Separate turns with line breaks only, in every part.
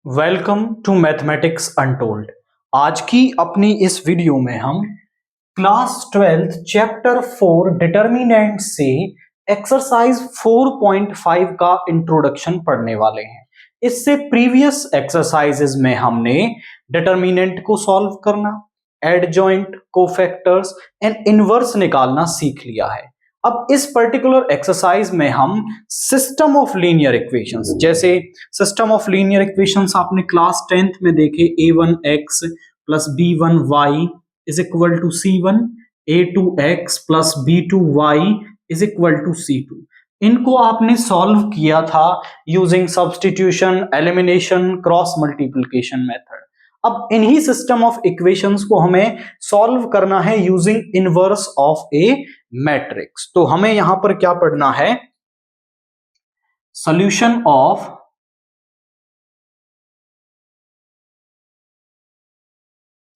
Welcome to mathematics untold. आज की अपनी इस वीडियो में हम क्लास 12th चैप्टर 4 डिटर्मिनेंट से एक्सरसाइज 4.5 का इंट्रोडक्शन पढ़ने वाले हैं। इससे प्रीवियस एक्सरसाइजेज में हमने डिटर्मिनेंट को सॉल्व करना, एडजॉइंट, कोफैक्टर्स एंड इनवर्स निकालना सीख लिया है। अब इस पर्टिकुलर एक्सरसाइज में हम सिस्टम ऑफ लीनियर इक्वेशंस, जैसे सिस्टम ऑफ लीनियर इक्वेशंस आपने क्लास 10th में देखे, a1x plus b1y is equal to c1, a2x plus b2y is equal to c2। इनको आपने सॉल्व किया था using substitution, elimination, cross multiplication method. अब इन्हीं सिस्टम ऑफ इक्वेशंस को हमें सॉल्व करना है using inverse of A matrix. तो हमें यहां पर क्या पढ़ना है? Solution of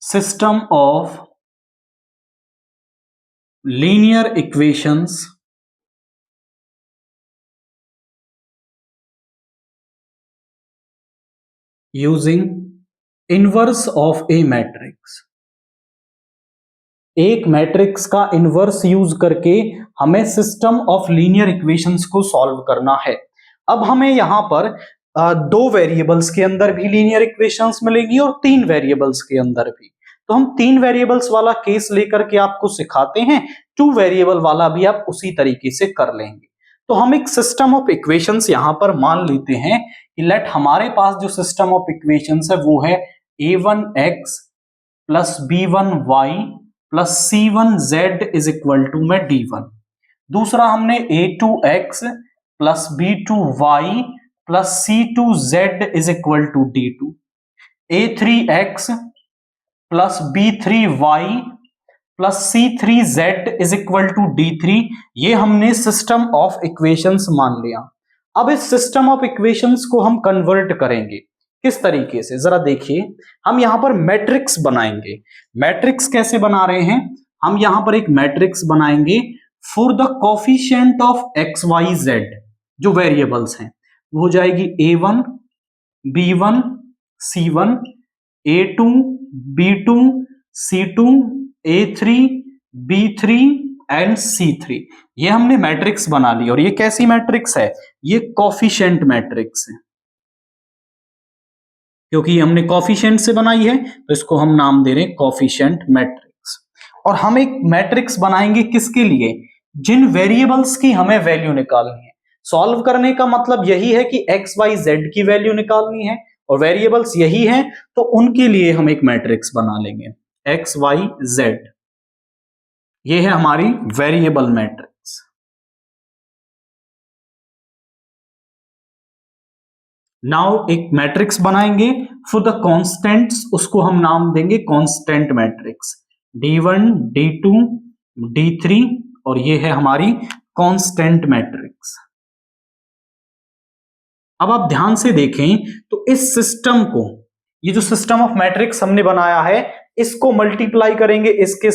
system of linear equations using inverse of A matrix. एक मैट्रिक्स का इनवर्स यूज करके हमें सिस्टम ऑफ लीनियर इक्वेशंस को सॉल्व करना है। अब हमें यहां पर दो वेरिएबल्स के अंदर भी लीनियर इक्वेशंस मिलेगी और तीन वेरिएबल्स के अंदर भी। तो हम तीन वेरिएबल्स वाला केस लेकर के आपको सिखाते हैं, टू वेरिएबल वाला भी आप उसी तरीके से कर लेंगे। तो हम एक सिस्टम ऑफ इक्वेशंस यहां पर मान लेते हैं कि लेट हमारे पास जो सिस्टम ऑफ इक्वेशंस है वो है a1x plus b1y plus c1z is equal to में d1। दूसरा हमने a2x plus b2y plus c2z is equal to d2, a3x plus b3y plus c3z is equal to d3। ये हमने सिस्टम ऑफ इक्वेशंस मान लिया। अब इस सिस्टम ऑफ इक्वेशंस को हम कन्वर्ट करेंगे किस तरीके से, जरा देखिए। हम यहां पर मैट्रिक्स बनाएंगे। मैट्रिक्स कैसे बना रहे हैं? हम यहां पर एक मैट्रिक्स बनाएंगे for the coefficient of x y z, जो वेरिएबल्स हैं वो हो जाएगी a1 b1 c1, a2 b2 c2, a3 b3 and c3। ये हमने मैट्रिक्स बना ली। और ये कैसी मैट्रिक्स है? ये कोफिशिएंट मैट्रिक्स है। क्योंकि हमने कोफिशिएंट से बनाई है तो इसको हम नाम दे रहे हैं कोफिशिएंट मैट्रिक्स। और हम एक मैट्रिक्स बनाएंगे किसके लिए? जिन वेरिएबल्स की हमें वैल्यू निकालनी है। सॉल्व करने का मतलब यही है कि एक्स वाई जेड की वैल्यू निकालनी है और वेरिएबल्स यही हैं, तो उनके लिए हम एक मैट्रिक्स बना लेंगे एक्स वाई जेड। ये है हमारी वेरिएबल मैट्रिक्स। नाउ एक मैट्रिक्स बनाएंगे फॉर द कांस्टेंट्स, उसको हम नाम देंगे constant matrix d1 d2 d3, और ये है हमारी कांस्टेंट मैट्रिक्स। अब आप ध्यान से देखें तो इस सिस्टम को, ये जो सिस्टम ऑफ मैट्रिक्स हमने बनाया है, इसको मल्टीप्लाई करेंगे इसके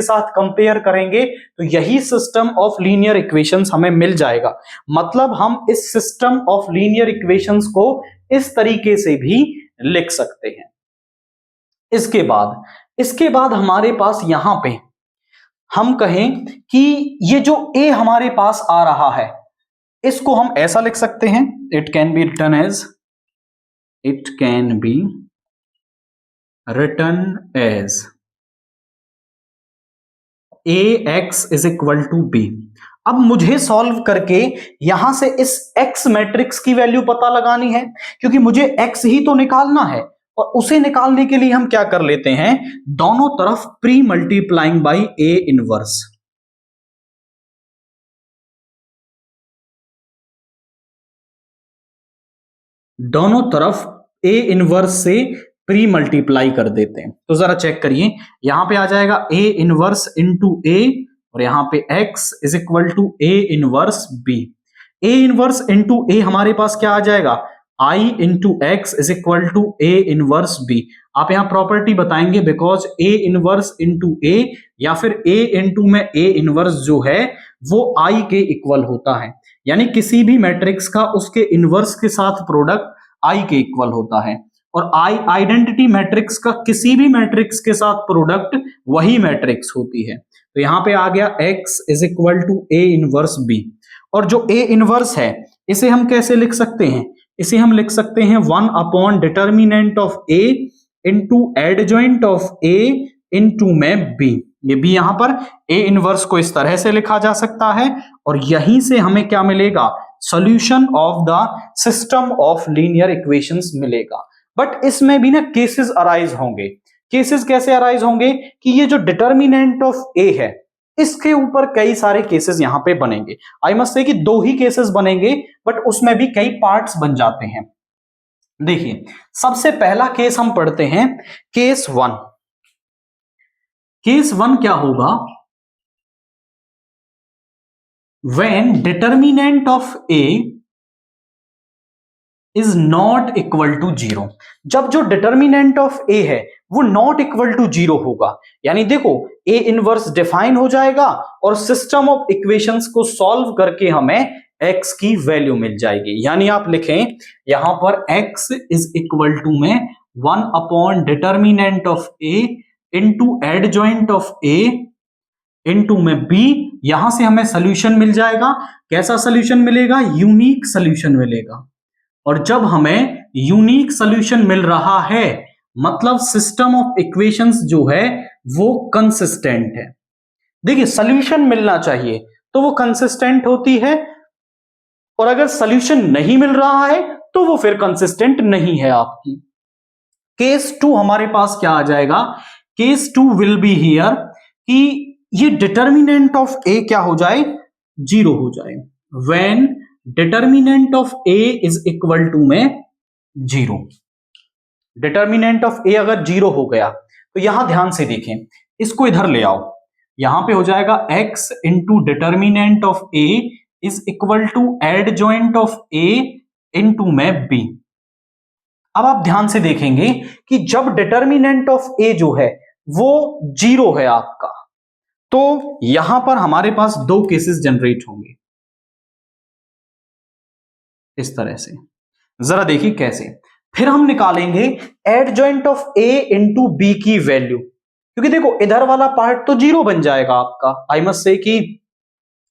साथ कंपेयर करेंगे तो यही सिस्टम ऑफ लीनियर इक्वेशंस हमें मिल जाएगा। मतलब हम इस सिस्टम ऑफ लीनियर इक्वेशंस को इस तरीके से भी लिख सकते हैं। इसके बाद हमारे पास यहां पे हम कहें कि ये जो a हमारे पास आ रहा है, इसको हम ऐसा लिख सकते हैं, it can be written as ax is equal to b। अब मुझे सॉल्व करके यहां से इस x मैट्रिक्स की वैल्यू पता लगानी है, क्योंकि मुझे x ही तो निकालना है। और उसे निकालने के लिए हम क्या कर लेते हैं, दोनों तरफ pre multiplying by a inverse. दोनों तरफ a इनवर्स से प्री मल्टीप्लाई कर देते हैं। तो जरा चेक करिए, यहां पे आ जाएगा a इनवर्स इंटू a और यहां पे x is equal to a inverse b। a inverse into a हमारे पास क्या आ जाएगा, i into x is equal to a inverse b। आप यहां प्रॉपर्टी बताएंगे because a inverse into a या फिर a इंटू में a इनवर्स जो है वो i के इक्वल होता है। यानी किसी भी मैट्रिक्स का उसके इनवर्स के साथ प्रोडक्ट आई के इक्वल होता है, और आई आइडेंटिटी मैट्रिक्स का किसी भी मैट्रिक्स के साथ प्रोडक्ट वही मैट्रिक्स होती है। तो यहां पे आ गया x is equal to A inverse B, और जो ए इनवर्स है इसे हम कैसे लिख सकते हैं, इसे हम लिख सकते हैं 1 upon determinant of A into adjoint of A into में बी। ये बी यहां पर ए इनवर्स को इस तरह से लिखा जा सकता है, और यहीं से हमें क्या मिलेगा, solution of the system of linear equations मिलेगा। बट इसमें भी ना केसेस अराइज होंगे। केसेस कैसे अराइज होंगे कि ये जो डिटर्मिनेंट ऑफ ए है इसके ऊपर कई सारे केसेस यहां पे बनेंगे। आई मस्ट से कि 2 ही केसेस बनेंगे, बट उसमें भी कई पार्ट्स बन जाते हैं। देखिए सबसे पहला केस हम पढ़ते हैं, केस 1। केस 1 क्या होगा, when determinant of a is not equal to 0। जब जो डिटर्मिनेंट ऑफ a है वो नॉट इक्वल टू 0 होगा, यानी देखो a इनवर्स डिफाइन हो जाएगा और सिस्टम ऑफ इक्वेशंस को सॉल्व करके हमें x की वैल्यू मिल जाएगी। यानी आप लिखें यहां पर x इज इक्वल टू में 1 upon determinant of a into adjoint of a into में b। यहां से हमें सोल्यूशन मिल जाएगा। कैसा सोल्यूशन मिलेगा, यूनिक सोल्यूशन मिलेगा। और जब हमें यूनिक सोल्यूशन मिल रहा है मतलब सिस्टम ऑफ इक्वेशंस जो है वो कंसिस्टेंट है। देखिए सोल्यूशन मिलना चाहिए तो वो कंसिस्टेंट होती है, और अगर सोल्यूशन नहीं मिल रहा है तो वो फिर कंसिस्टेंट नहीं है आपकी। केस 2 हमारे पास क्या आ जाएगा, केस 2 विल बी हियर कि ये डिटर्मिनेंट ऑफ ए क्या हो जाए, 0 हो जाए। When determinant of A is equal to में 0। डिटर्मिनेंट ऑफ ए अगर 0 हो गया तो यहां ध्यान से देखें, इसको इधर ले आओ, यहां पे हो जाएगा x into determinant of A is equal to adjoint of A into में b। अब आप ध्यान से देखेंगे कि जब डिटर्मिनेंट ऑफ ए जो है वो 0 है आपका, तो यहां पर हमारे पास 2 केसेस जनरेट होंगे इस तरह से। जरा देखिए कैसे। फिर हम निकालेंगे adjoint of A into B की वैल्यू, क्योंकि देखो इधर वाला पार्ट तो 0 बन जाएगा आपका, आई मस्ट से कि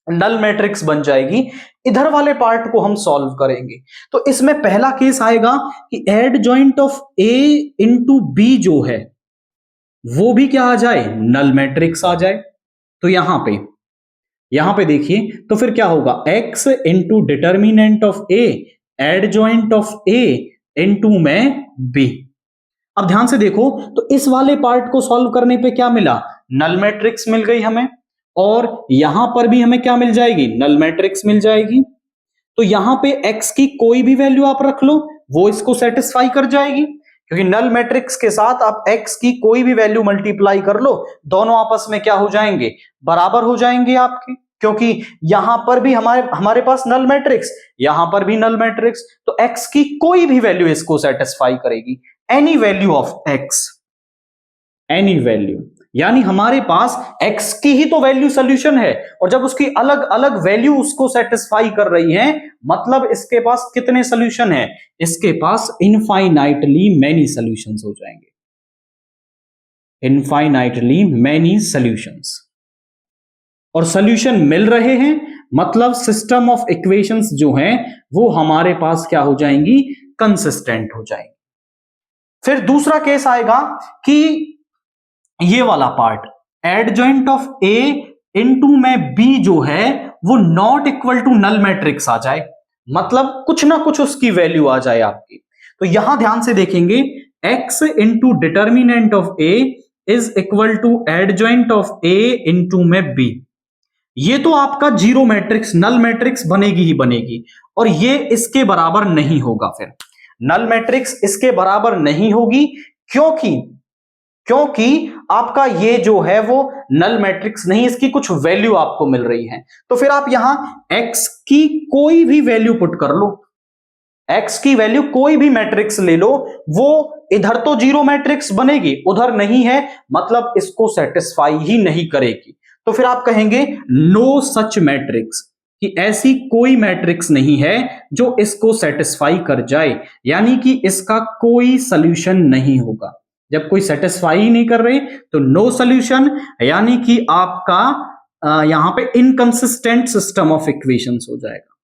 नल मैट्रिक्स बन जाएगी। इधर वाले पार्ट को हम सॉल्व करेंगे। तो इसमें पहला केस आएगा कि adjoint of A into B जो है वो भी क्या आ जाए, नल मैट्रिक्स आ जाए। तो यहां पे देखिए तो फिर क्या होगा, x into determinant of A adjoint of A into में b। अब ध्यान से देखो तो इस वाले पार्ट को सॉल्व करने पे क्या मिला, नल मैट्रिक्स मिल गई हमें, और यहां पर भी हमें क्या मिल जाएगी, नल मैट्रिक्स मिल जाएगी। तो यहां पे x की कोई भी वैल्यू आप रख लो वो इसको सेटिस्फाई कर जाएगी, क्योंकि नल मैट्रिक्स के साथ आप x की कोई भी वैल्यू मल्टीप्लाई कर लो, दोनों आपस में क्या हो जाएंगे, बराबर हो जाएंगे आपके, क्योंकि यहां पर भी हमारे पास नल मैट्रिक्स, यहां पर भी नल मैट्रिक्स। तो x की कोई भी वैल्यू इसको सेटिस्फाई करेगी, any value of x, any value. यानी हमारे पास x की ही तो वैल्यू सोल्यूशन है, और जब उसकी अलग अलग वैल्यू उसको सेटिस्फाई कर रही है मतलब इसके पास कितने सोल्यूशन है, इसके पास इनफाइनाइटली मैनी सोल्यूशंस हो जाएंगे, इनफाइनाइटली मैनी सोल्यूशंस। और सोल्यूशन मिल रहे हैं मतलब सिस्टम ऑफ इक्वेशंस जो हैं वो हमारे पास क्या हो जाएंगी, कंसिस्टेंट हो जाएंगी। फिर दूसरा केस आएगा कि ये वाला part adjoint of A into में बी जो है वो not equal to null matrix आ जाए, मतलब कुछ ना कुछ उसकी वैल्यू आ जाए आपकी। तो यहां ध्यान से देखेंगे x into determinant of A is equal to adjoint of A into में b। ये तो आपका 0 मैट्रिक्स, नल मैट्रिक्स बनेगी ही बनेगी, और ये इसके बराबर नहीं होगा। फिर नल मैट्रिक्स इसके बराबर नहीं होगी, क्योंकि आपका ये जो है वो नल मैट्रिक्स नहीं, इसकी कुछ वैल्यू आपको मिल रही है। तो फिर आप यहां x की कोई भी वैल्यू पुट कर लो, x की वैल्यू कोई भी मैट्रिक्स ले लो, वो इधर तो 0 मैट्रिक्स बनेगी, उधर नहीं है, मतलब इसको सेटिस्फाई ही नहीं करेगी। तो फिर आप कहेंगे नो सच मैट्रिक्स, कि ऐसी कोई मैट्रिक्स नहीं है जो इसको सेटिस्फाई कर जाए, यानी कि इसका कोई सॉल्यूशन नहीं होगा। जब कोई सेटिस्फाई ही नहीं कर रहे तो नो सॉल्यूशन, यानी कि आपका यहां पे इनकंसिस्टेंट सिस्टम ऑफ इक्वेशंस हो जाएगा।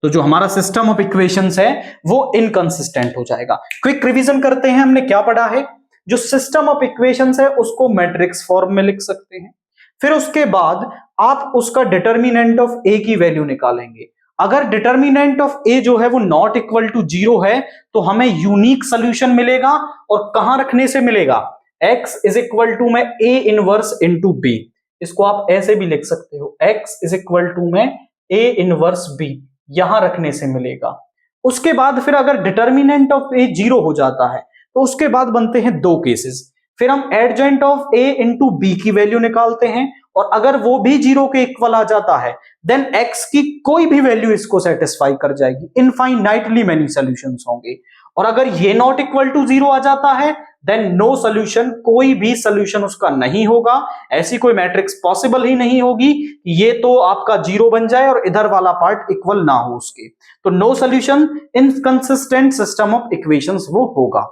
तो जो हमारा सिस्टम ऑफ इक्वेशंस है वो इनकंसिस्टेंट हो जाएगा। क्विक रिवीजन करते हैं, हमने क्या पढ़ा है। जो सिस्टम ऑफ इक्वेशंस है उसको मैट्रिक्स फॉर्म में लिख सकते हैं, फिर उसके बाद आप उसका डिटर्मिनेंट ऑफ ए की वैल्यू निकालेंगे। अगर डिटर्मिनेंट ऑफ ए जो है वो नॉट इक्वल टू 0 है तो हमें यूनिक सोल्यूशन मिलेगा, और कहां रखने से मिलेगा, x इज इक्वल टू में ए इनवर्स इंटू बी। इसको आप ऐसे भी लिख सकते हो, x इज इक्वल टू में ए इनवर्स बी, यहां रखने से मिलेगा। उसके बाद फिर अगर डिटर्मिनेंट ऑफ ए 0 हो जाता है तो उसके बाद बनते हैं दो केसेस, फिर हम adjoint of A into B की वैल्यू निकालते हैं, और अगर वो भी 0 के इक्वल आ जाता है देन x की कोई भी वैल्यू इसको सेटिस्फाई कर जाएगी। इनफाइनाइटली मेनी सॉल्यूशंस होंगे, और अगर ये नॉट इक्वल टू 0 आ जाता है देन नो सॉल्यूशन, कोई भी सॉल्यूशन उसका नहीं होगा। ऐसी कोई मैट्रिक्स पॉसिबल ही नहीं होगी कि ये तो आपका 0 बन जाए और इधर वाला पार्ट इक्वल ना हो उसके। तो no solution, inconsistent system of equations वो होगा।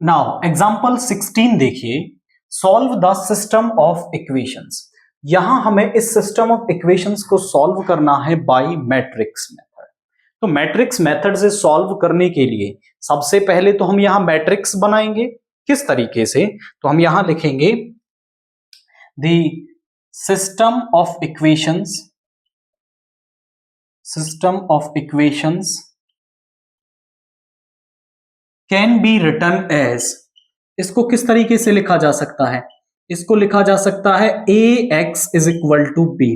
नाउ एग्जांपल 16 देखिए, solve the system of equations. यहां हमें इस सिस्टम ऑफ इक्वेशंस को सॉल्व करना है बाय मैट्रिक्स मेथड। तो मैट्रिक्स मेथड से सॉल्व करने के लिए सबसे पहले तो हम यहां मैट्रिक्स बनाएंगे। किस तरीके से, तो हम यहां लिखेंगे the system of equations, system of equations can be written as, इसको किस तरीके से लिखा जा सकता है, इसको लिखा जा सकता है A x is equal to B.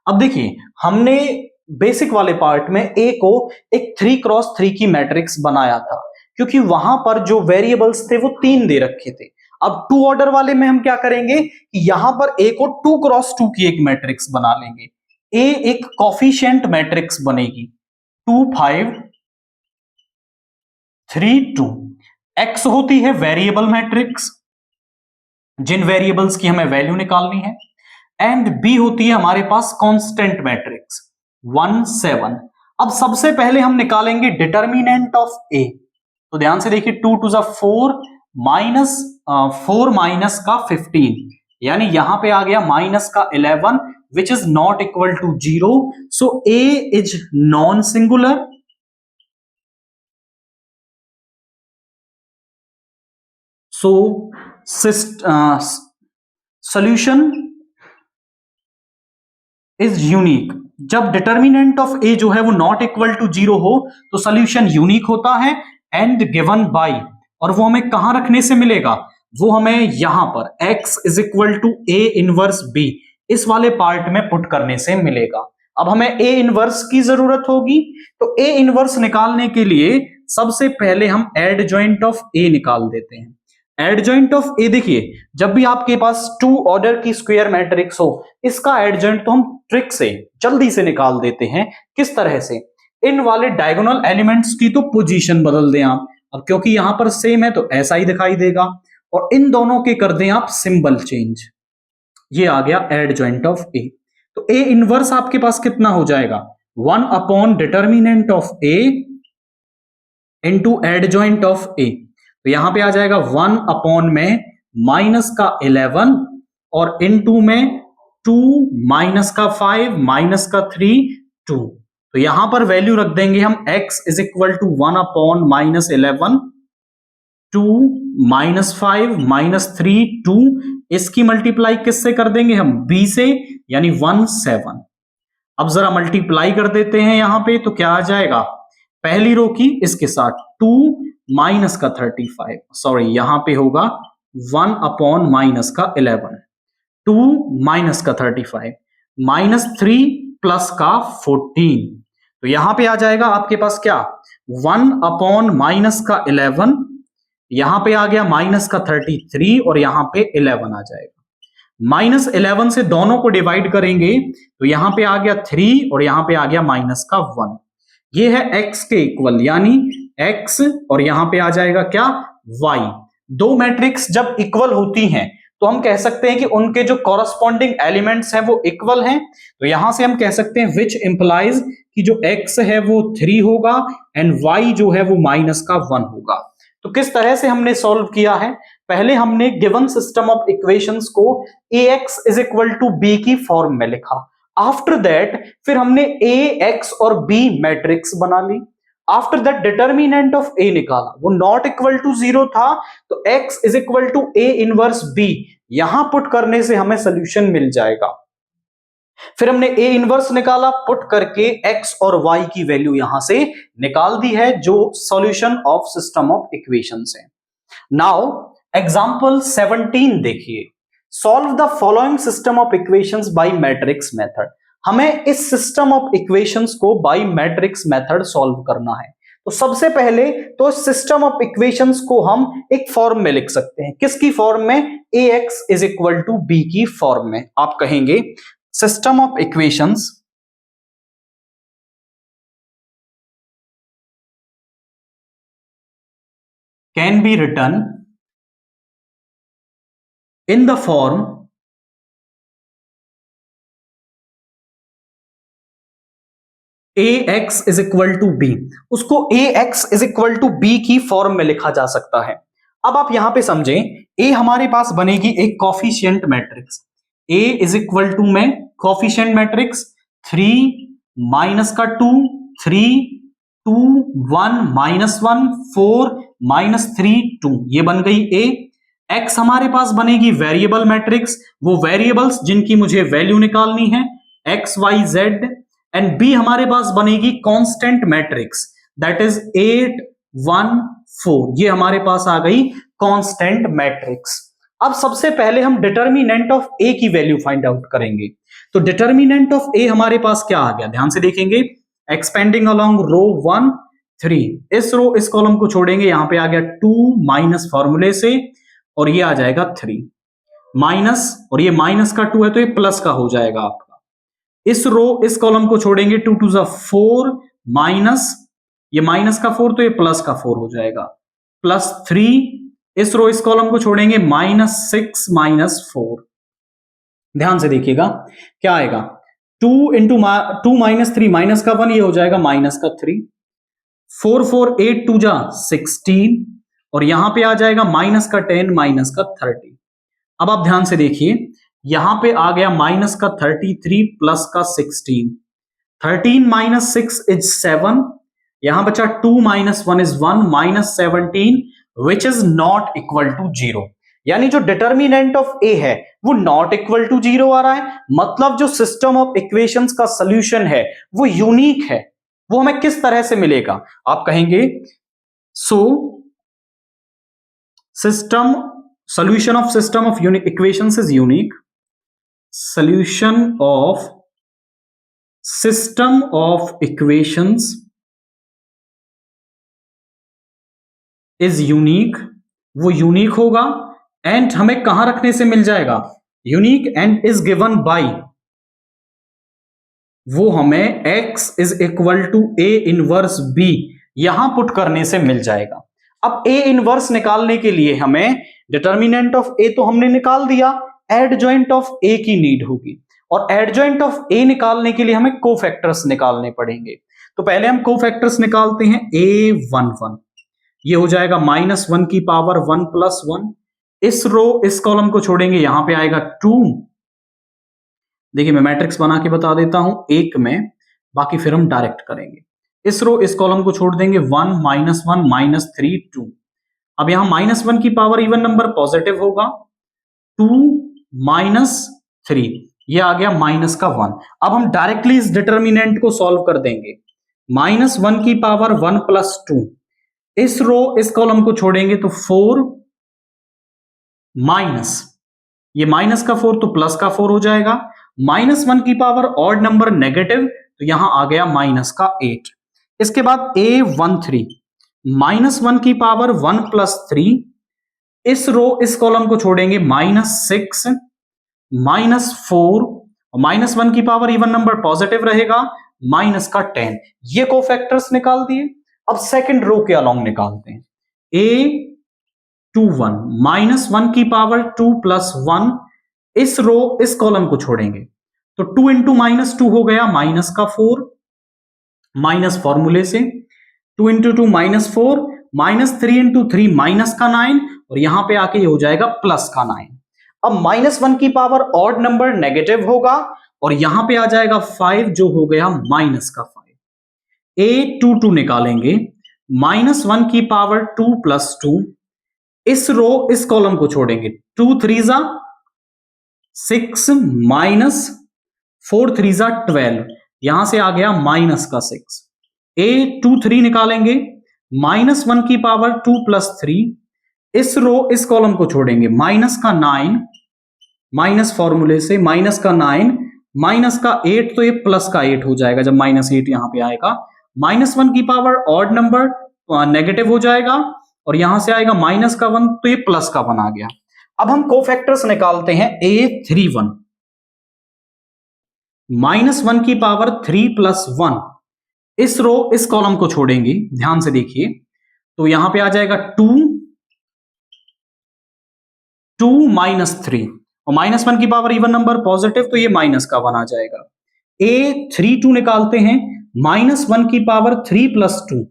अब देखिए हमने बेसिक वाले पार्ट में ए को एक 3x3 की मैट्रिक्स बनाया था, क्योंकि वहां पर जो वेरिएबल्स थे वो 3 दे रखे थे। अब 2 ऑर्डर वाले में हम क्या करेंगे कि यहां पर ए को 2x2 की एक मैट्रिक्स बना लेंगे। ए एक कॉफिशिएंट मैट्रिक्स बनेगी 2 5 3 2। एक्स होती है वेरिएबल मैट्रिक्स, जिन वेरिएबल्स की हमें वैल्यू निकालनी है, एंड बी होती है हमारे पास कांस्टेंट मैट्रिक्स 1 7। अब सबसे पहले हम निकालेंगे डिटर्मिनेंट ऑफ ए। तो ध्यान से देखिए 2 2 4 माइनस 4 माइनस का 15, यानी यहां पे आ गया माइनस का 11 which is not equal to 0। So A is non singular, so solution is unique। जब डिटर्मिनेंट ऑफ ए जो है वो नॉट इक्वल टू 0 हो तो सोल्यूशन यूनिक होता है, एंड गिवन बाय, और वो हमें कहां रखने से मिलेगा, वो हमें यहां पर x is equal to A inverse b इस वाले पार्ट में पुट करने से मिलेगा। अब हमें ए इनवर्स की जरूरत होगी, तो ए इनवर्स निकालने के लिए सबसे पहले हम एडजॉइंट ऑफ ए निकाल देते हैं। एडजॉइंट ऑफ ए देखिए, जब भी आपके पास 2 ऑर्डर की स्क्वायर मैट्रिक्स हो, इसका एडजॉइंट तो हम ट्रिक से जल्दी से निकाल देते हैं। किस तरह से, इन वाले डायगोनल एलिमेंट्स की तो पोजीशन बदल दें आप, अब क्योंकि यहां पर सेम है तो ऐसा ही दिखाई देगा, और इन दोनों के कर दें आप सिंबल चेंज। ये आ गया एडजॉइंट ऑफ ए। तो ए इनवर्स आपके पास कितना हो जाएगा, 1 upon determinant of A into adjoint of A. तो यहां पे आ जाएगा 1 अपॉन में माइनस का 11 और इनटू में 2 माइनस का 5 माइनस का 3 2। तो यहां पर वैल्यू रख देंगे हम x is equal to 1 upon minus 11 2 minus 5 minus 3 2। इसकी मल्टीप्लाई किससे कर देंगे हम, b से, यानी 1 7। अब जरा मल्टीप्लाई कर देते हैं यहां पे, तो क्या आ जाएगा, पहली रो की इसके साथ 2 माइनस का 35, सॉरी यहां पे होगा 1 अपॉन माइनस का 11 2 माइनस का 35 माइनस 3 प्लस का 14। तो यहां पे आ जाएगा आपके पास क्या, 1 अपॉन माइनस का 11, यहां पे आ गया माइनस का 33 और यहां पे 11 आ जाएगा। माइनस 11 से दोनों को डिवाइड करेंगे तो यहां पे आ गया 3 और यहां पे आ गया माइनस का 1। ये है x के इक्वल, यानी x और यहां पे आ जाएगा क्या, y। दो मैट्रिक्स जब इक्वल होती हैं तो हम कह सकते हैं कि उनके जो कॉरस्पॉन्डिंग एलिमेंट्स हैं वो इक्वल हैं। तो यहां से हम कह सकते हैं विच इंप्लाइज कि जो x है वो 3 होगा एंड y जो है वो माइनस का 1 होगा। तो किस तरह से हमने सॉल्व किया है, पहले हमने गिवन सिस्टम ऑफ इक्वेशंस को ax is equal to b की फॉर्म में लिखा। आफ्टर दैट फिर हमने a, x और b मैट्रिक्स बना ली। After that determinant of a निकाला, वो नॉट इक्वल टू 0 था, तो x is equal to a inverse b यहां पुट करने से हमें सोल्यूशन मिल जाएगा। फिर हमने a इनवर्स निकाला, पुट करके x और y की वैल्यू यहां से निकाल दी है जो solution of system of equations है। नाउ एग्जांपल 17 देखिए, solve the following system of equations by matrix method. हमें इस सिस्टम ऑफ इक्वेशंस को बाय मैट्रिक्स मेथड सॉल्व करना है। तो सबसे पहले तो इस सिस्टम ऑफ इक्वेशंस को हम एक फॉर्म में लिख सकते हैं। किसकी फॉर्म में? ax is equal to b की फॉर्म में। आप कहेंगे system of equations can be written in the form ax is equal to b। उसको ax is equal to b की फॉर्म में लिखा जा सकता है। अब आप यहां पे समझें, a हमारे पास बनेगी एक coefficient matrix, a is equal to में कॉफिशिएंट मैट्रिक्स 3 माइनस का 2 3 2 1 माइनस 1 4 माइनस 3 2, ये बन गई a। x हमारे पास बनेगी वेरिएबल मैट्रिक्स, वो वेरिएबल्स जिनकी मुझे वैल्यू निकालनी है x y z, and b हमारे पास बनेगी कांस्टेंट मैट्रिक्स दैट इज 8 1 4, ये हमारे पास आ गई कांस्टेंट मैट्रिक्स। अब सबसे पहले हम डिटर्मिनेंट ऑफ a की वैल्यू फाइंड आउट करेंगे। तो डिटर्मिनेंट ऑफ a हमारे पास क्या आ गया, ध्यान से देखेंगे, एक्सपेंडिंग अलोंग रो 1 3, इस रो इस कॉलम को छोड़ेंगे, यहां पे आ गया 2 माइनस फॉर्मूले से, और ये आ जाएगा 3 माइनस, और ये माइनस का 2 है तो ये प्लस का हो जाएगा आपका। इस रो इस कॉलम को छोड़ेंगे, 2 2 जा 4 माइनस, ये माइनस का 4 तो ये प्लस का 4 हो जाएगा, प्लस 3, इस रो इस कॉलम को छोड़ेंगे, माइनस 6 माइनस 4। ध्यान से देखिएगा क्या आएगा, 2 इंटू 2 माइनस 3 माइनस का 1, ये हो जाएगा माइनस का 3, 4 4 8 2 जा 16, और यहां पे आ जाएगा माइनस का 10 माइनस का 30। अब आप ध्यान से देखिए, यहां पे आ गया माइनस का 33 प्लस का 16, 13 माइनस 6 इज 7, यहां बचा 2 minus 1 is 1 minus 17 which is not equal to 0। यानी जो डिटर्मिनेंट ऑफ a है वो नॉट इक्वल टू 0 आ रहा है, मतलब जो सिस्टम ऑफ इक्वेशंस का सोल्यूशन है वो यूनिक है। वो हमें किस तरह से मिलेगा, आप कहेंगे so system solution of system of equations is unique, solution of system of equations is unique, वो यूनिक होगा, एंड हमें कहां रखने से मिल जाएगा, unique and is given by, वो हमें x is equal to a inverse b यहां पुट करने से मिल जाएगा। अब a इनवर्स निकालने के लिए हमें डिटर्मिनेंट ऑफ a तो हमने निकाल दिया, एडजॉइंट ऑफ a की नीड होगी, और एडजॉइंट ऑफ a निकालने के लिए हमें कोफैक्टर्स निकालने पड़ेंगे। तो पहले हम कोफैक्टर्स निकालते हैं, a11, ये हो जाएगा माइनस 1 की पावर 1 प्लस 1, इस रो इस कॉलम को छोड़ेंगे, यहां पे आएगा 2, देखिए मैं मैट्रिक्स बना के बता देता हूं एक में, बाकी फिर हम डायरेक्ट करेंगे। इस रो इस कॉलम को छोड़ देंगे, 1 माइनस 1 माइनस 3 2, अब यहां माइनस 1 की पावर इवन नंबर पॉजिटिव होगा, 2 माइनस 3, ये आ गया माइनस का 1। अब हम डायरेक्टली इस डिटर्मिनेंट को सॉल्व कर देंगे, माइनस 1 की पावर 1 प्लस 2, इस रो इस कॉलम को छोड़ेंगे तो 4 माइनस, ये माइनस का 4 तो प्लस का 4 हो जाएगा, माइनस 1 की पावर ऑड नंबर नेगेटिव, तो यहां आ गया माइनस का 8। इसके बाद a13, माइनस 1 की पावर 1 प्लस 3, इस रो इस कॉलम को छोड़ेंगे, माइनस 6 माइनस 4, माइनस 1 की पावर इवन नंबर पॉजिटिव रहेगा, माइनस का 10, ये कोफैक्टर्स निकाल दिए। अब सेकंड रो के अलोंग निकालते हैं, 2 1, -1 की पावर 2 प्लस 1, इस रो इस कॉलम को छोड़ेंगे तो 2 इंटू -2 हो गया माइनस का 4, माइनस फॉर्मूले से 2 इंटू 2 -4, -3 इंटू 3 माइनस का 9, और यहां पे आके ये हो जाएगा प्लस का 9। अब -1 की पावर ऑड नंबर नेगेटिव होगा और यहां पे आ जाएगा 5 जो हो गया माइनस का 5। A22 निकालेंगे, -1 की पावर 2 प्लस 2, इस रो इस कॉलम को छोड़ेंगे 2 3 जा 6 माइनस 4 3 जा 12, यहां से आ गया माइनस का 6। A23 निकालेंगे, -1 की पावर 2 प्लस 3, इस रो इस कॉलम को छोड़ेंगे माइनस का 9, माइनस फॉर्मूले से माइनस का 9, माइनस का 8, तो ये प्लस का 8 हो जाएगा जब -8 यहां पे आएगा। -1 की पावर ऑड नंबर नेगेटिव हो जाएगा और यहां से आएगा माइनस का 1, तो ये प्लस का 1 आ गया। अब हम कोफैक्टर्स निकालते हैं। A31, -1 की पावर 3 प्लस 1, इस रो इस कॉलम को छोड़ेंगे, ध्यान से देखिए, तो यहां पे आ जाएगा 2 -3, और -1 की पावर इवन नंबर पॉजिटिव, तो ये माइनस का 1 आ जाएगा। A32 निकालते हैं, -1 की पावर 3 प्लस 2,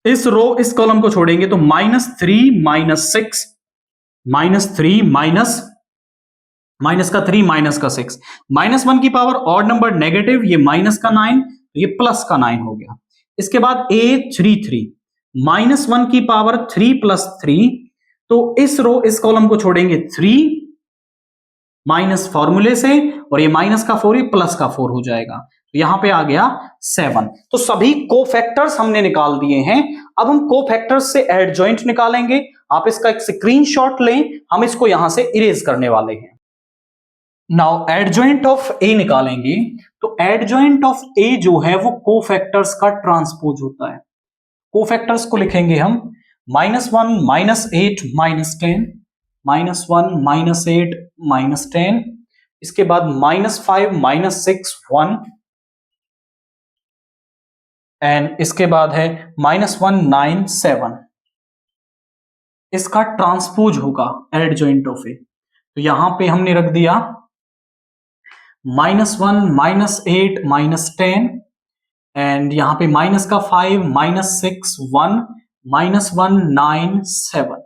इस रो इस कॉलम को छोड़ेंगे तो -3 -6, -3 माइनस का 3 माइनस का 6, -1 की पावर ऑड नंबर नेगेटिव, ये माइनस का 9, ये प्लस का 9 हो गया। इसके बाद A33, -1 की पावर 3 प्लस 3, तो इस रो इस कॉलम को छोड़ेंगे 3 माइनस फॉर्मूले से, और ये माइनस का 4 ये प्लस का 4 हो जाएगा, तो यहां पे आ गया 7। तो सभी कोफैक्टर्स हमने निकाल दिए हैं। अब हम कोफैक्टर्स से एडजॉइंट निकालेंगे। आप इसका एक स्क्रीनशॉट लें, हम इसको यहां से इरेज करने वाले हैं। नाउ एडजॉइंट ऑफ ए निकालेंगे, तो एडजॉइंट ऑफ ए जो है वो कोफैक्टर्स का ट्रांसपोज होता है। कोफैक्टर्स को लिखेंगे हम -1 -8 -10, -1 -8 -10, इसके बाद -5 -6 1, एंड इसके बाद है -1 9 7। इसका ट्रांसपोज होगा एडजॉइंट ऑफ ए, तो यहां पे हमने रख दिया -1 -8 -10, एंड यहां पे माइनस का 5 -6 1 -1 9 7।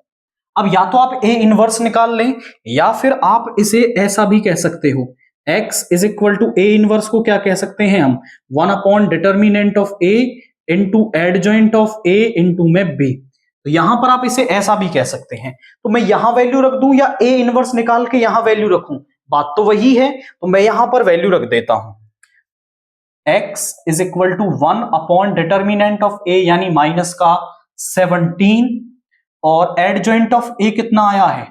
अब या तो आप ए इनवर्स निकाल लें, या फिर आप इसे ऐसा भी कह सकते हो, x is equal to A inverse को क्या कह सकते हैं हम, 1 upon determinant of A into adjoint of A into में बी। तो यहां पर आप इसे ऐसा भी कह सकते हैं। तो मैं यहां वैल्यू रख दूं या ए इनवर्स निकाल के यहां वैल्यू रखूं, बात तो वही है, तो मैं यहां पर वैल्यू रख देता हूं, x is equal to 1 upon determinant of A यानी माइनस का 17, और एडजॉइंट ऑफ ए कितना आया है,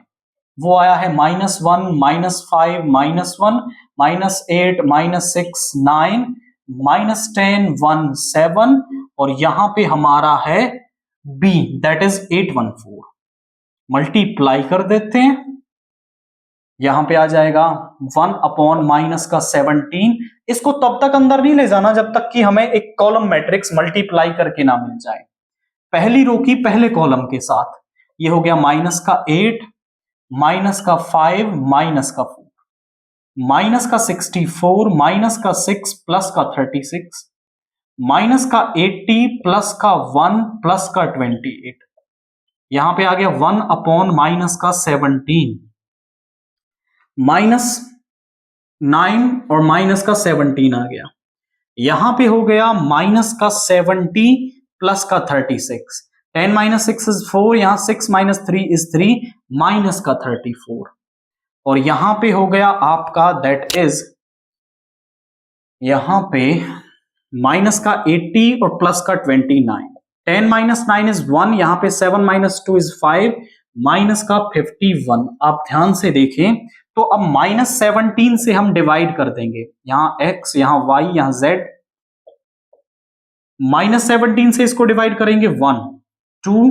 वो आया है -1 -5 -1 -8 -6 9 -10 1 7, और यहां पे हमारा है b दैट इज 814। मल्टीप्लाई कर देते हैं, यहां पे आ जाएगा 1 अपॉन माइनस का 17। इसको तब तक अंदर नहीं ले जाना जब तक कि हमें एक कॉलम मैट्रिक्स मल्टीप्लाई करके ना मिल जाए। पहली रो की पहले कॉलम के साथ ये हो गया माइनस का 8 माइनस का 5 माइनस का 4 माइनस का 64 माइनस का 6 प्लस का 36 माइनस का 80 प्लस का 1 प्लस का 28। यहां पे आ गया 1 अपॉन माइनस का 17 माइनस 9 और माइनस का 17 आ गया। यहां पे हो गया माइनस का 70 प्लस का 36, 10 माइनस 6 इज 4, यहां 6 माइनस 3 इज 3 माइनस का 34, और यहां पे हो गया आपका दैट इज यहां पे माइनस का 80 और प्लस का 29, 10 माइनस 9 इज 1, यहां पे 7 माइनस 2 इज 5 माइनस का 51। आप ध्यान से देखें तो अब -17 से हम डिवाइड कर देंगे, यहां x यहां y यहां z, -17 से इसको डिवाइड करेंगे 1 2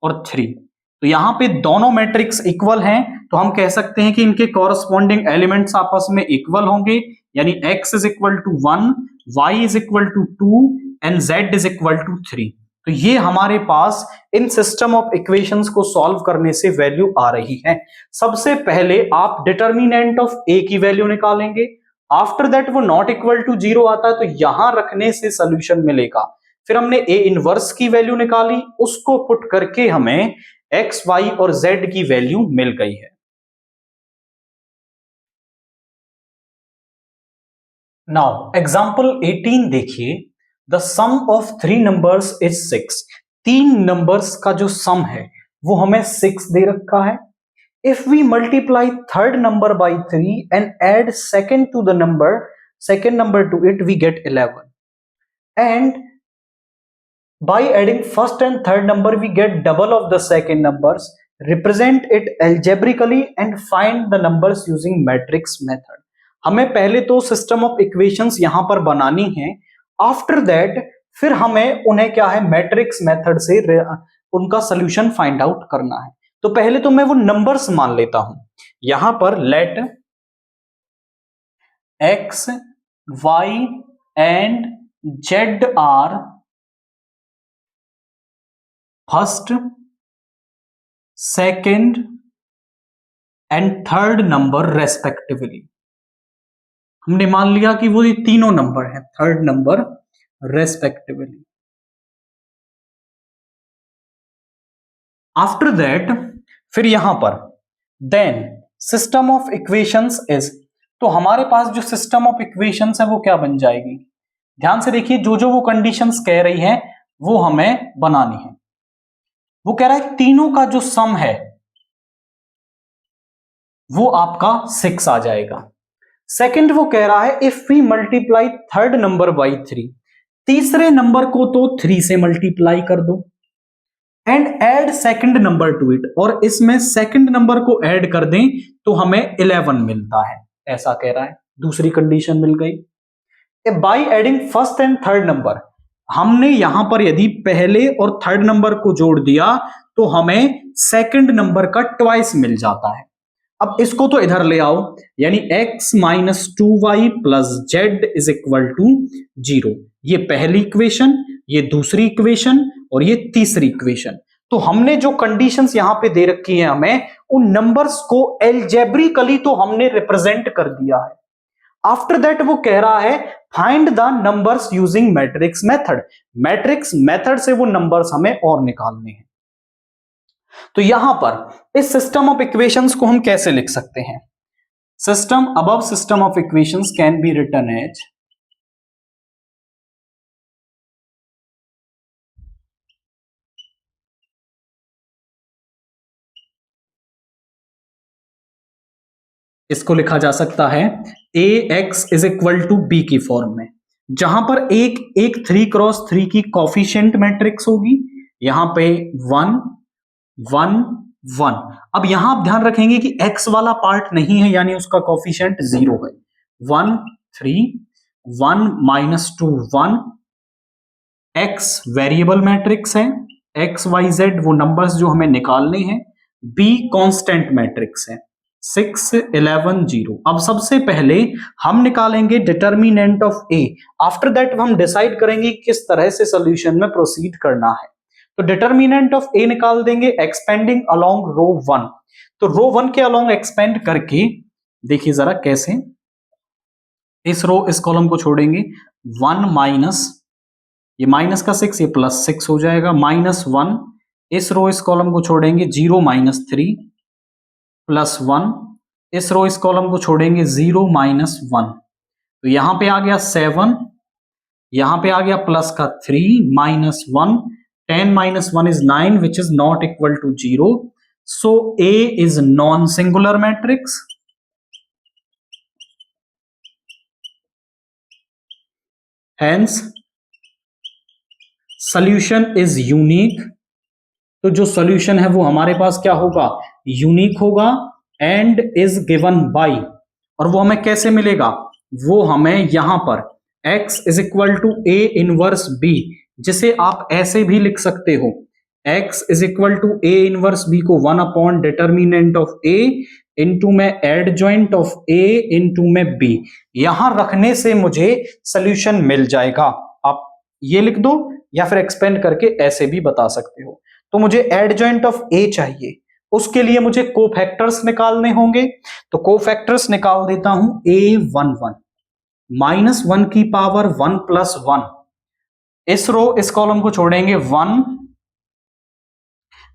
और 3। तो यहां पे दोनों मैट्रिक्स इक्वल हैं, तो हम कह सकते हैं कि इनके कॉरस्पॉन्डिंग एलिमेंट्स आपस में इक्वल होंगे, यानी x is equal to 1, y is equal to 2 and z is equal to 3। तो ये हमारे पास इन सिस्टम ऑफ इक्वेशंस को सॉल्व करने से वैल्यू आ रही है। सबसे पहले आप डिटर्मिनेंट ऑफ ए की वैल्यू निकालेंगे, आफ्टर दैट वो नॉट इक्वल टू 0 आता है तो यहां रखने से सोल्यूशन मिलेगा। फिर हमने ए इनवर्स की वैल्यू निकाली, उसको पुट करके हमें एक्स वाई और जेड की वैल्यू मिल गई है। नाउ एग्जाम्पल 18 देखिए, the sum of 3 numbers is 6। 3 numbers का जो सम है वो हमें 6 दे रखा है। If we multiply third number by 3 and add second number to it, we get 11. And by adding first and third number, we get double of the second numbers. Represent it algebraically and find the numbers using matrix method. हमें पहले तो system of equations यहां पर बनानी है, after that फिर हमें उन्हें क्या है मैट्रिक्स मेथड से उनका सोल्यूशन फाइंड आउट करना है। तो पहले तो मैं वो नंबर्स मान लेता हूं, यहां पर let x y and z are first second and third number respectively. हमने मान लिया कि वो ये तीनों नंबर हैं third number respectively. After that फिर यहां पर then system of equations is, तो हमारे पास जो सिस्टम ऑफ इक्वेशंस है वो क्या बन जाएगी। ध्यान से देखिए, जो जो वो कंडीशंस कह रही हैं वो हमें बनानी है। वो कह रहा है तीनों का जो सम है वो आपका 6 आ जाएगा। सेकंड वो कह रहा है if we multiply third number by 3, तीसरे नंबर को तो 3 से मल्टीप्लाई कर दो and add second number two it, और इसमें सेकंड नंबर को ऐड कर दें तो हमें 11 मिलता है, ऐसा कह रहा है। दूसरी कंडीशन मिल गई। By adding first and third number, हमने यहां पर यदि पहले और थर्ड नंबर को जोड़ दिया तो हमें सेकंड नंबर का ट्वाइस मिल जाता है। अब इसको तो इधर ले आओ, यानी x माइनस 2y प्लस जेड इज इक्वल टू 0। ये पहली इक्वेशन, ये दूसरी इक्वेशन और ये तीसरी इक्वेशन। तो हमने जो कंडीशंस यहां पे दे रखी है हमें उन नंबर्स को एल्जेब्रिकली तो हमने रिप्रेजेंट कर दिया है। आफ्टर दैट वो कह रहा है find the numbers using matrix method, matrix method से वो नंबर्स हमें और निकालने हैं। तो यहां पर इस सिस्टम ऑफ इक्वेशंस को हम कैसे लिख सकते हैं। System above system of equations can be written as इसको लिखा जा सकता है A x is equal to B की फॉर्म में, जहां पर एक 3x3 की कॉफिशिएंट मैट्रिक्स होगी, यहां पे 1 1 1। अब यहां आप ध्यान रखेंगे कि x वाला पार्ट नहीं है, यानी उसका कॉफिशिएंट 0 है। 1 3 1 माइनस 2 1। x वेरिएबल मैट्रिक्स है, x y z वो नंबर्स जो हमें निकालने हैं। b कांस्टेंट मैट्रिक्स है, 6 11 0। अब सबसे पहले हम निकालेंगे determinant of a, after that हम डिसाइड करेंगे किस तरह से सॉल्यूशन में प्रोसीड करना है। तो डिटर्मिनेंट ऑफ a निकाल देंगे एक्सपेंडिंग अलोंग रो 1। तो रो 1 के अलोंग एक्सपेंड करके देखिए जरा कैसे, इस रो इस कॉलम को छोड़ेंगे, 1 माइनस ये माइनस का 6 ये प्लस 6 हो जाएगा, -1। इस रो इस कॉलम को छोड़ेंगे 0 माइनस 3 प्लस 1। इस रो इस कॉलम को छोड़ेंगे 0 माइनस 1। तो यहां पे आ गया 7, यहां पे आ गया प्लस का 3 minus 1। 10 minus 1 is 9, which is not equal to 0. So A is non-singular matrix. Hence, solution is unique. तो जो solution है वो हमारे पास क्या होगा, यूनिक होगा, and is given by, और वो हमें कैसे मिलेगा, वो हमें यहां पर x is equal to A inverse B, जिसे आप ऐसे भी लिख सकते हो, x is equal to A inverse B को 1 upon determinant of a into में एडजॉइंट ऑफ a इंटू में b। यहां रखने से मुझे सोल्यूशन मिल जाएगा। आप ये लिख दो या फिर एक्सपेंड करके ऐसे भी बता सकते हो। तो मुझे एडजॉइंट ऑफ ए चाहिए, उसके लिए मुझे कोफैक्टर्स निकालने होंगे। तो कोफैक्टर्स निकाल देता हूं, A11 -1 की पावर 1 + 1, इस रो इस कॉलम को छोड़ेंगे 1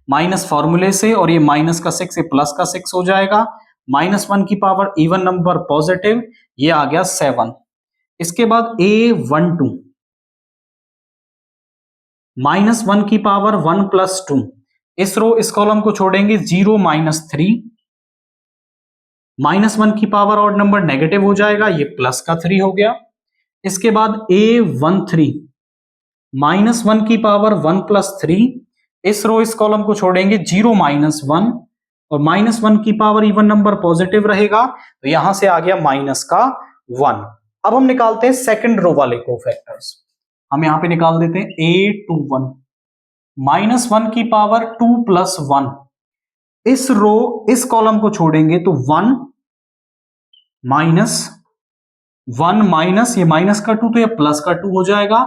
माइनस फॉर्मूले से, और ये माइनस का 6 ये प्लस का 6 हो जाएगा। -1 की पावर इवन नंबर पॉजिटिव, ये आ गया 7। इसके बाद A12 -1 की पावर 1 + 2, इस रो इस कॉलम को छोड़ेंगे 0 -3, -1 की पावर ऑड नंबर नेगेटिव हो जाएगा, ये प्लस का 3 हो गया। इसके बाद A13 -1 की पावर 1 + 3, इस रो इस कॉलम को छोड़ेंगे 0 -1, और -1 की पावर इवन नंबर पॉजिटिव रहेगा, तो यहां से आ गया माइनस का 1। अब हम निकालते हैं सेकंड रो वाले कोफैक्टर्स। हम यहां पे निकाल देते हैं A21 -1 की पावर 2 + 1, इस रो इस कॉलम को छोड़ेंगे तो 1 माइनस ये माइनस का 2, तो ये प्लस का 2 हो जाएगा।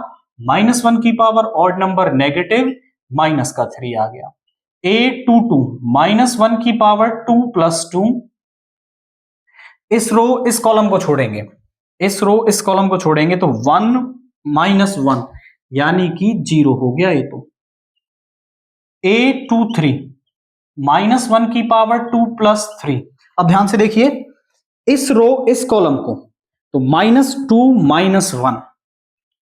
-1 की power odd number negative, minus का 3 आ गया। A22 -1 की पावर 2 + 2, इस रो इस कॉलम को छोड़ेंगे, इस रो इस कॉलम को छोड़ेंगे तो 1 -1 यानी कि 0 हो गया ये तो। A23 -1 की पावर 2 + 3, अब ध्यान से देखिए इस रो इस कॉलम को, तो -2 -1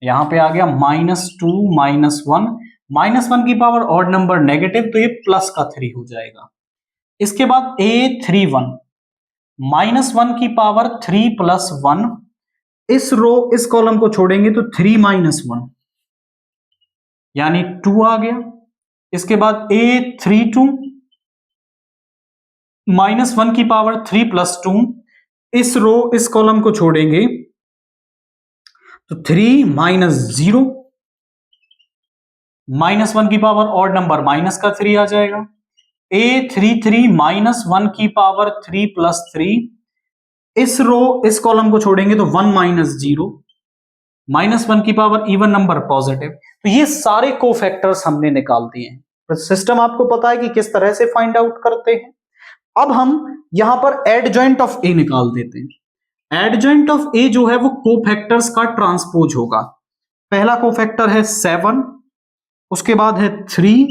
यहां पे आ गया, -2 -1, -1 की पावर ऑड नंबर नेगेटिव, तो ये प्लस का 3 हो जाएगा। इसके बाद A31 -1 की पावर 3 + 1, इस रो इस कॉलम को छोड़ेंगे तो 3 -1 यानी 2 आ गया। इसके बाद A32 -1 की पावर 3 + 2, इस रो इस कॉलम को छोड़ेंगे तो 3 -0, -1 की पावर ऑड नंबर माइनस का 3 आ जाएगा। A33 -1 की पावर 3 + 3, इस रो इस कॉलम को छोड़ेंगे तो 1 -0, -1 की पावर इवन नंबर पॉजिटिव। तो ये सारे कोफैक्टर्स हमने निकाल दिए हैं। तो सिस्टम आपको पता है कि किस तरह से फाइंड आउट करते हैं। अब हम यहां पर एडजॉइंट ऑफ ए निकाल देते हैं। एडजॉइंट ऑफ ए जो है वो कोफैक्टर्स का ट्रांसपोज होगा। पहला कोफैक्टर है 7, उसके बाद है 3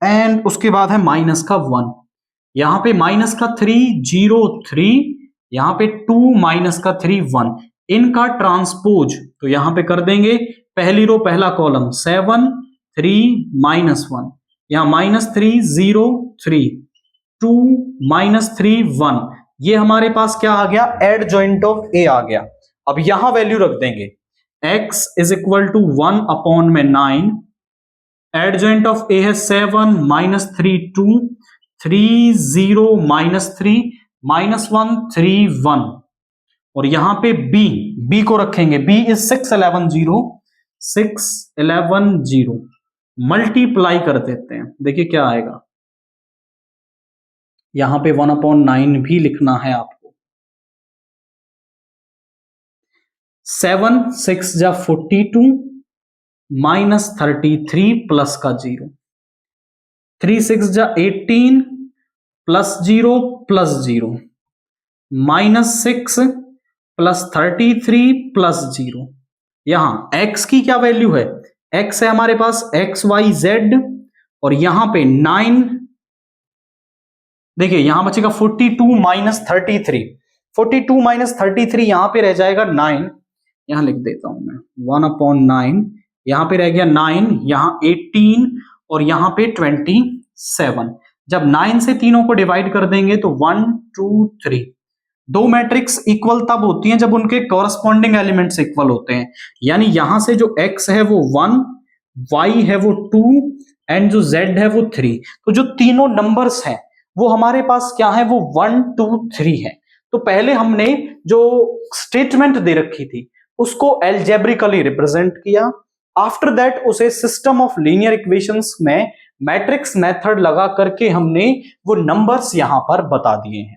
एंड उसके बाद है माइनस का 1। यहां पे माइनस का 3 0 3, यहां पे 2 माइनस का 3 1, इनका ट्रांसपोज तो यहां पे कर देंगे। पहली रो पहला कॉलम 7 3 -1, यहां -3 0 3 2 -3 1, ये हमारे पास क्या आ गया, एडजॉइंट ऑफ ए आ गया। अब यहां वैल्यू रख देंगे x = 1/9, एडजॉइंट ऑफ ए है 7 -3 2 3 0 -3 -1 3 1, और यहां पे b को रखेंगे, b = 6 11 0 6 11 0, मल्टीप्लाई कर देते हैं, देखिए क्या आएगा। यहां पे 1/9 भी लिखना है आपको। 7 6 जा 42 -33 प्लस का 0, 3 6 जा 18 +0 +0, -6 +33 +0। यहां x की क्या वैल्यू है, x है हमारे पास x y z, और यहां पे 9, देखिए यहां बचेगा 42 -33, 42 -33 यहां पे रह जाएगा 9, यहां लिख देता हूं मैं 1/9, यहां पे रह गया 9, यहां 18 और यहां पे 27। जब 9 से तीनों को डिवाइड कर देंगे तो 1 2 3, दो मैट्रिक्स इक्वल तब होती हैं जब उनके कॉरस्पॉन्डिंग एलिमेंट्स इक्वल होते हैं। यानी यहां से जो x है वो 1, y है वो 2 एंड जो z है वो 3। तो जो तीनों नंबर्स हैं वो हमारे पास क्या है, वो 1 2 3 है। तो पहले हमने जो स्टेटमेंट दे रखी थी उसको एल्जेब्रिकली रिप्रेजेंट किया, आफ्टर दैट उसे सिस्टम ऑफ लीनियर इक्वेशंस में मैट्रिक्स मेथड लगा करके हमने वो नंबर्स यहां पर बता दिए हैं।